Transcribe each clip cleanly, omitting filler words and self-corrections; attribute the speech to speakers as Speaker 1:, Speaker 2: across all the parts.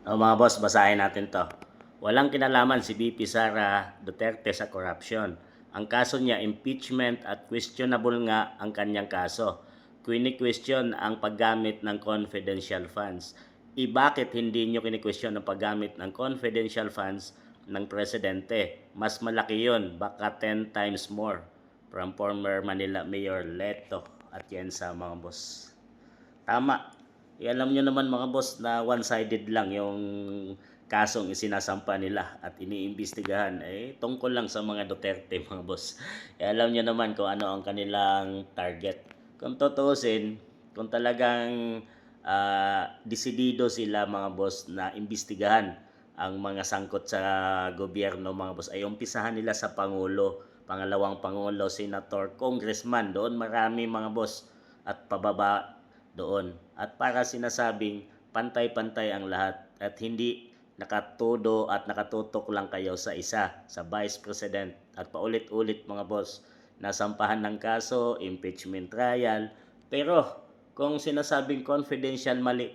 Speaker 1: Mga boss, basahin natin to. Walang kinalaman si VP Sara Duterte sa korupsyon. Ang kaso niya, impeachment at questionable nga ang kanyang kaso. Quini-question ang paggamit ng confidential funds. Bakit hindi nyo kini-question ang paggamit ng confidential funds ng presidente? Mas malaki yun, baka 10 times more. From former Manila Mayor Leto at yan sa mga boss. Tama. Alam nyo naman mga boss na one-sided lang yung kasong isinasampa nila at iniimbestigahan tungkol lang sa mga Duterte mga boss. Alam nyo naman kung ano ang kanilang target. Kung tutuusin, kung talagang desidido sila mga boss na imbestigahan ang mga sangkot sa gobyerno mga boss, ay umpisahan nila sa Pangulo, pangalawang Pangulo, Senator, Congressman, doon marami mga boss, at pababa doon. At para sinasabing pantay-pantay ang lahat at hindi nakatudo at nakatutok lang kayo sa isa, sa Vice President. At paulit-ulit mga boss, nasampahan ng kaso, impeachment trial. Pero kung sinasabing confidential, maling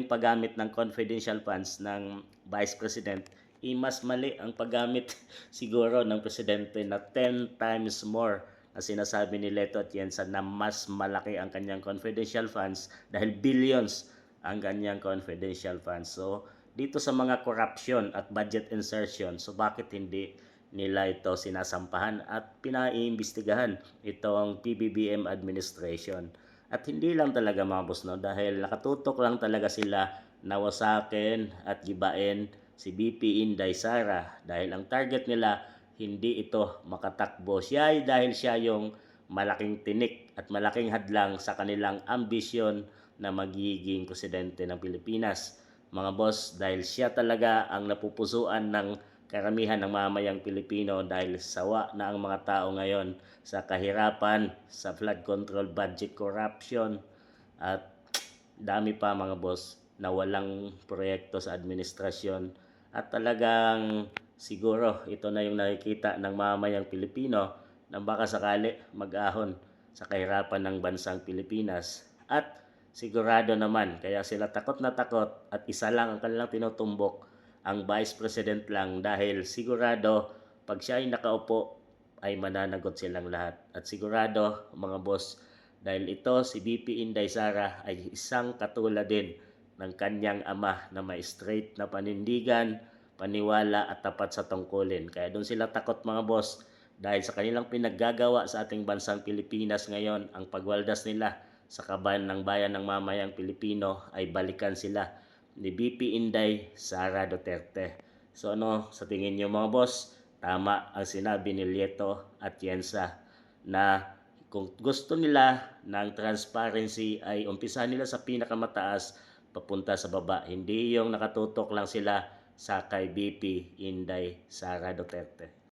Speaker 1: paggamit ng confidential funds ng Vice President, mas mali ang paggamit siguro ng Presidente na 10 times more na sinasabi ni Leto at Yensa na mas malaki ang kanyang confidential funds dahil billions ang kanyang confidential funds. So, dito sa mga corruption at budget insertion, so bakit hindi nila ito sinasampahan at pinaiimbestigahan itong PBBM administration? At hindi lang talaga mga boss, no, dahil nakatutok lang talaga sila na wasakin at gibain si BP Inday Sara dahil ang target nila hindi ito makatakbo siya dahil siya yung malaking tinik at malaking hadlang sa kanilang ambisyon na magiging presidente ng Pilipinas. Mga boss, dahil siya talaga ang napupusuan ng karamihan ng mamayang Pilipino dahil sawa na ang mga tao ngayon sa kahirapan, sa flood control, budget corruption, at dami pa mga boss na walang proyekto sa administrasyon. At talagang siguro ito na yung nakikita ng mamayang Pilipino na baka sakali mag-ahon sa kahirapan ng bansang Pilipinas. At sigurado naman, kaya sila takot na takot at isa lang ang kanilang tinutumbok, ang Vice President lang, dahil sigurado pag siya ay nakaupo ay mananagot silang lahat. At sigurado mga boss, dahil ito si BP Inday Sara ay isang katulad din ng kanyang ama na may straight na panindigan, paniwala at tapat sa tungkulin. Kaya doon sila takot mga boss dahil sa kanilang pinaggagawa sa ating bansang Pilipinas ngayon, ang pagwaldas nila sa kaban ng bayan ng mamayang Pilipino ay balikan sila ni BP Inday Sara Duterte. So ano sa tingin niyo mga boss? Tama ang sinabi ni Lieto at Yensa na kung gusto nila ng transparency ay umpisahan nila sa pinakamataas papunta sa baba. Hindi yung nakatutok lang sila sa kay BP Inday Sara Duterte.